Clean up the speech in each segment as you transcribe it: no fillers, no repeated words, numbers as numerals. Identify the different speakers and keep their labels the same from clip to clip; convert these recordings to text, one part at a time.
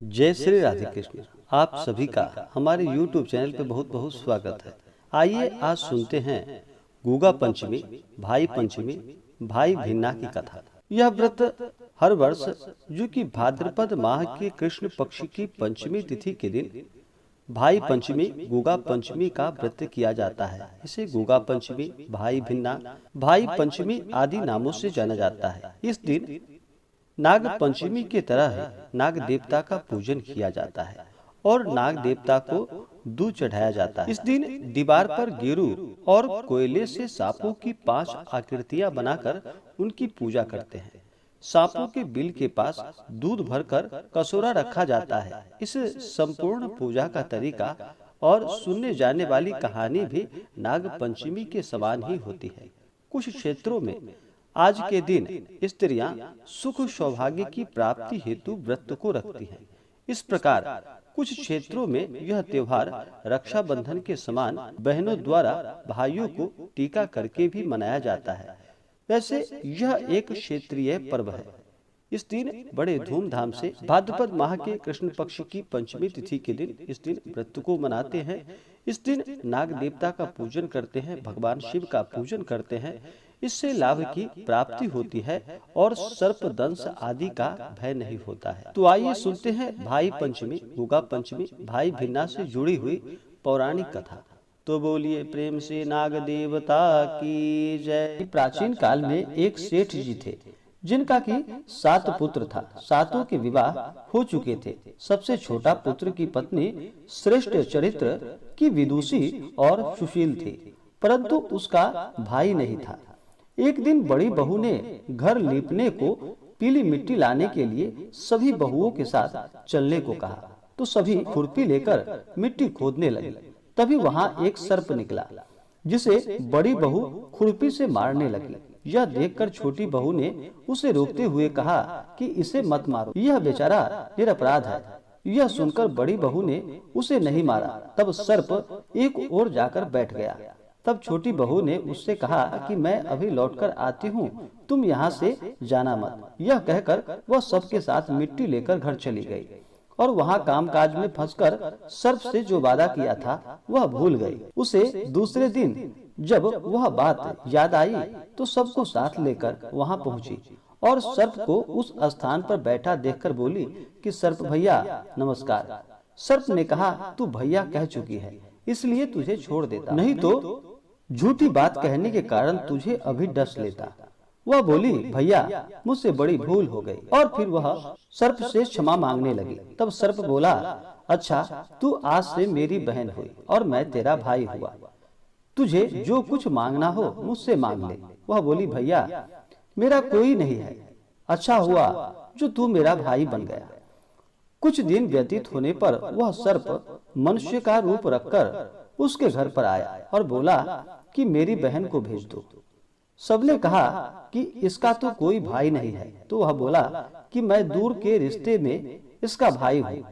Speaker 1: जय श्री राधे कृष्ण। आप सभी का हमारे YouTube चैनल पे बहुत बहुत स्वागत है। आइए आज सुनते हैं गुगा पंचमी, भाई पंचमी, भाई भिन्ना की कथा। यह व्रत हर वर्ष जो कि भाद्रपद माह के कृष्ण पक्ष की पंचमी तिथि के दिन भाई पंचमी, गुगा पंचमी का व्रत किया जाता है। इसे गुगा पंचमी, भाई भिन्ना, भाई पंचमी आदि नामों से जाना जाता है। इस दिन नाग पंचमी की तरह ही नाग देवता का पूजन किया जाता है और नाग देवता को दूध चढ़ाया जाता है। इस दिन दीवार पर गेरू और कोयले से सांपों की 5 आकृतियां बनाकर उनकी पूजा करते हैं। सांपों के बिल के पास दूध भरकर कसोरा रखा जाता है। इस संपूर्ण पूजा का तरीका और सुनने जाने वाली कहानी भी नाग पंचमी के समान ही होती है। कुछ क्षेत्रों में आज के दिन स्त्रियां सुख सौभाग्य की प्राप्ति हेतु व्रत को रखती हैं। इस प्रकार कुछ क्षेत्रों में यह त्योहार रक्षाबंधन के समान बहनों द्वारा भाइयों को टीका करके भी मनाया जाता है। वैसे यह एक क्षेत्रीय पर्व है। इस दिन बड़े धूमधाम से भाद्रपद माह के कृष्ण पक्ष की पंचमी तिथि के दिन इस दिन व्रत को मनाते हैं। इस दिन नाग देवता का पूजन करते हैं, भगवान शिव का पूजन करते हैं। इससे लाभ की प्राप्ति होती है और सर्प दंश आदि का भय नहीं होता है। तो आइए सुनते हैं भाई पंचमी, गुगा पंचमी, भाई भिन्ना से जुड़ी हुई पौराणिक कथा। तो बोलिए प्रेम से नाग देवता की जय। प्राचीन काल में एक सेठ जी थे जिनका की 7 पुत्र था। 7 के विवाह हो चुके थे। सबसे छोटा पुत्र की पत्नी श्रेष्ठ चरित्र की विदुषी और सुशील थी, परंतु उसका भाई नहीं था। एक दिन बड़ी बहू ने घर लीपने को पीली मिट्टी लाने के लिए सभी बहुओं के साथ चलने को कहा, तो सभी खुरपी लेकर मिट्टी खोदने लगे। तभी वहां एक सर्प निकला जिसे बड़ी बहू खुरपी से मारने लगी। यह देखकर छोटी बहू ने उसे रोकते हुए कहा कि इसे मत मारो, यह बेचारा निरपराध है। यह सुनकर बड़ी बहू ने उसे नहीं मारा। तब सर्प एक ओर जाकर बैठ गया। तब छोटी बहू ने उससे कहा कि मैं अभी लौटकर आती हूँ, तुम यहाँ से जाना मत। यह कहकर वह सबके साथ मिट्टी लेकर घर चली गई और वहाँ कामकाज में फंसकर सर्प से जो वादा किया था वह भूल गई। उसे दूसरे दिन जब वह बात याद आई तो सबको साथ लेकर वहाँ पहुँची और सर्प को उस स्थान पर बैठा देखकर बोली कि सर्प भैया नमस्कार। सर्प ने कहा तू भैया कह चुकी है, इसलिए तुझे छोड़ देता, नहीं तो झूठी बात कहने के कारण तुझे अभी डस लेता। वह बोली भैया मुझसे बड़ी भूल हो गई, और फिर वह सर्प से क्षमा मांगने लगी। तब सर्प बोला अच्छा, तू आज से मेरी बहन हुई और मैं तेरा भाई हुआ। तुझे जो कुछ मांगना हो मुझसे मांग ले। वह बोली भैया मेरा कोई नहीं है, अच्छा हुआ जो तू मेरा भाई बन गया। कुछ दिन व्यतीत होने पर वह सर्प मनुष्य का रूप रखकर उसके घर पर आया और बोला कि मेरी बहन को भेज दो। सबने कहा कि इसका तो कोई भाई नहीं है। तो वह बोला कि मैं दूर के रिश्ते में इसका भाई हूँ,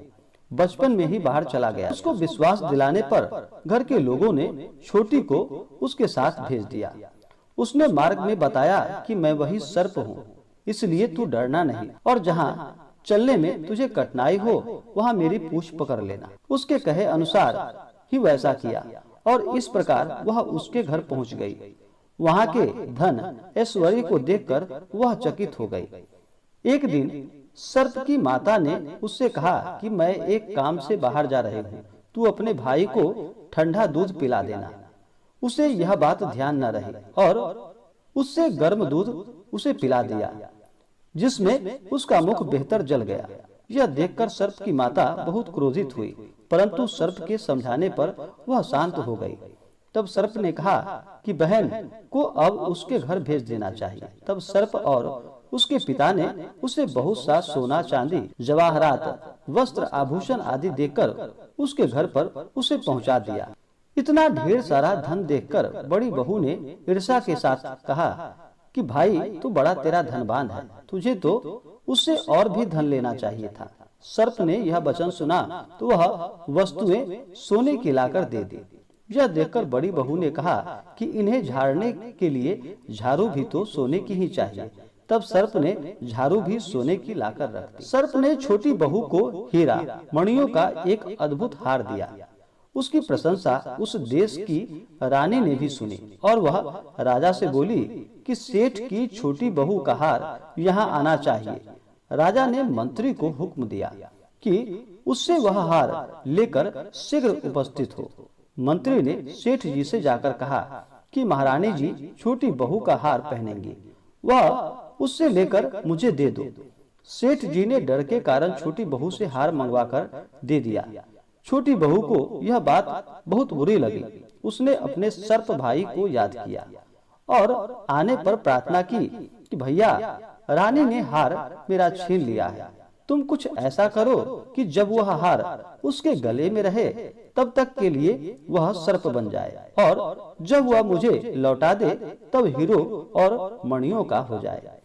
Speaker 1: बचपन में ही बाहर चला गया। उसको विश्वास दिलाने पर घर के लोगों ने छोटी को उसके साथ भेज दिया। उसने मार्ग में बताया कि मैं वही सर्प हूँ, इसलिए तू डरना नहीं, और जहाँ चलने में तुझे कठिनाई हो वहाँ मेरी पूंछ पकड़ लेना। उसके कहे अनुसार ही वैसा किया और इस प्रकार वह उसके घर पहुंच गई। वहां के धन ऐश्वर्य को देखकर वह चकित हो गई। एक दिन सर्प की माता ने उससे कहा कि मैं एक काम से बाहर जा रही हूँ, तू अपने भाई को ठंडा दूध पिला देना। उसे यह बात ध्यान न रही और उससे गर्म दूध उसे पिला दिया, जिसमें उसका मुख बेहतर जल गया। यह देखकर सर्प की माता बहुत क्रोधित हुई, परंतु सर्प के समझाने पर वह शांत हो गई। तब सर्प ने कहा कि बहन को अब उसके घर भेज देना चाहिए। तब सर्प और उसके पिता ने उसे बहुत सा सोना, चांदी, जवाहरात, वस्त्र, आभूषण आदि देकर उसके घर पर उसे पहुंचा दिया। इतना ढेर सारा धन देखकर बड़ी बहू ने ईर्ष्या के साथ कहा कि भाई तू बड़ा तेरा धनवान है, तुझे तो उससे और भी धन लेना चाहिए था। सर्प ने यह वचन सुना तो वह वस्तुएं सोने की लाकर दे दी। यह देखकर बड़ी बहू ने कहा कि इन्हें झाड़ने के लिए झाड़ू भी तो सोने की ही चाहिए। तब सर्प ने झाड़ू भी सोने की लाकर रख दी। सर्प ने छोटी बहू को हीरा मणियों का एक अद्भुत हार दिया। उसकी प्रशंसा उस देश की रानी ने भी सुनी और वह राजा से बोली कि सेठ की छोटी बहू का हार यहाँ आना चाहिए। राजा ने मंत्री को हुक्म दिया कि उससे वह हार लेकर शीघ्र उपस्थित हो। मंत्री ने सेठ जी से जाकर कहा कि महारानी जी छोटी बहू का हार पहनेंगी, वह उससे लेकर मुझे दे दो। सेठ जी ने डर के कारण छोटी बहू से हार मंगवाकर दे दिया। छोटी बहू को यह बात बहुत बुरी लगी। उसने अपने सर्प भाई को याद किया और आने पर प्रार्थना की कि भैया, रानी ने हार मेरा छीन लिया है, तुम कुछ ऐसा करो कि जब वह हार उसके गले में रहे तब तक के लिए वह सर्प बन जाए और जब वह मुझे लौटा दे तब हीरो और मणियों का हो जाए।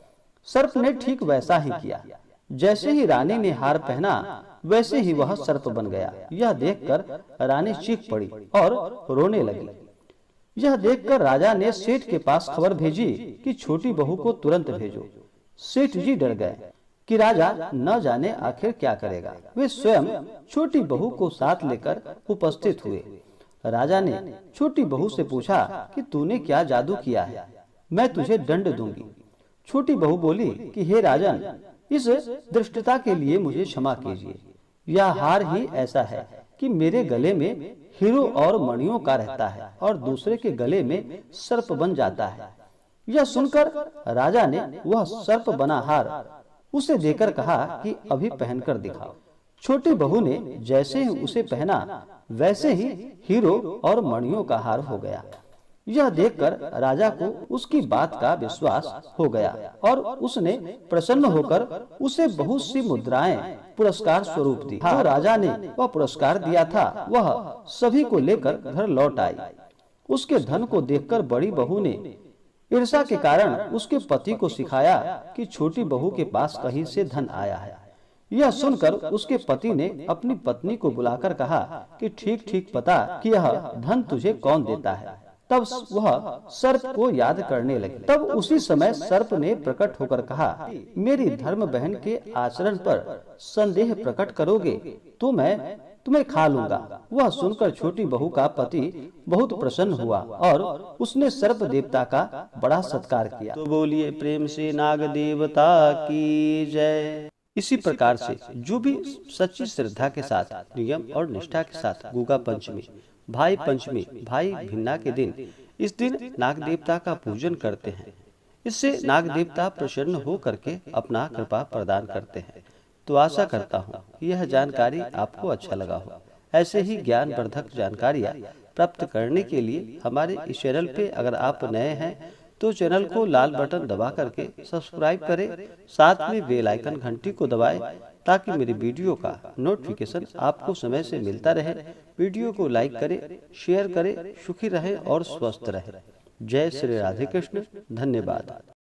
Speaker 1: सर्प ने ठीक वैसा ही किया। जैसे ही रानी ने हार पहना वैसे ही वह सर्प बन गया। यह देखकर रानी चीख पड़ी और रोने लगी। यह देखकर राजा ने सेठ के पास खबर भेजी कि छोटी बहू को तुरंत भेजो। सेठ जी डर गए कि राजा न जाने आखिर क्या करेगा। वे स्वयं छोटी बहू को साथ लेकर उपस्थित हुए। राजा ने छोटी बहू से पूछा कि तूने क्या जादू किया है, मैं तुझे दंड दूंगी। छोटी बहू बोली कि हे राजन, इस दृष्टता के लिए मुझे क्षमा कीजिए। यह हार ही ऐसा है कि मेरे गले में हीरो और मणियों का रहता है और दूसरे के गले में सर्प बन जाता है। यह सुनकर राजा ने वह सर्प बना हार उसे देकर कहा कि अभी पहनकर दिखाओ। छोटी बहू ने जैसे ही उसे पहना वैसे ही हीरो और मणियों का हार हो गया। यह देखकर राजा को उसकी बात का विश्वास हो गया और उसने प्रसन्न होकर उसे बहुत सी मुद्राएं पुरस्कार स्वरूप दी। जो राजा ने वह पुरस्कार दिया था वह सभी को लेकर घर लौट आई। उसके धन को देखकर बड़ी बहू ने ईर्ष्या के कारण उसके पति को सिखाया कि छोटी बहू के पास कहीं से धन आया है। यह सुनकर उसके पति ने अपनी पत्नी को बुलाकर कहा कि ठीक ठीक पता कि यह धन तुझे कौन देता है। तब वह सर्प को याद करने लगी। तब उसी समय सर्प ने प्रकट होकर कहा, मेरी धर्म बहन के आचरण पर संदेह प्रकट करोगे तो मैं तुम्हें खा लूंगा। वह सुनकर छोटी बहू का पति बहुत प्रसन्न हुआ और उसने सर्प देवता का बड़ा सत्कार किया। तो बोलिए प्रेम से नाग देवता की जय। इसी प्रकार से जो भी सच्ची श्रद्धा के साथ, नियम और निष्ठा के साथ गुगा पंचमी, भाई पंचमी, भाई भिन्ना के दिन, इस दिन नाग देवता का पूजन करते हैं, इससे नाग देवता प्रसन्न हो करके अपना कृपा प्रदान करते हैं। तो आशा करता हूँ यह जानकारी आपको अच्छा लगा हो। ऐसे ही ज्ञानवर्धक जानकारियाँ प्राप्त करने के लिए हमारे इस चैनल पे अगर आप नए हैं तो चैनल को लाल बटन दबा करके सब्सक्राइब करें, साथ में बेल आइकन घंटी को दबाएं ताकि मेरी वीडियो का नोटिफिकेशन आपको समय से मिलता रहे। वीडियो को लाइक करें, शेयर करें। सुखी रहें और स्वस्थ रहें। जय श्री राधे कृष्ण। धन्यवाद।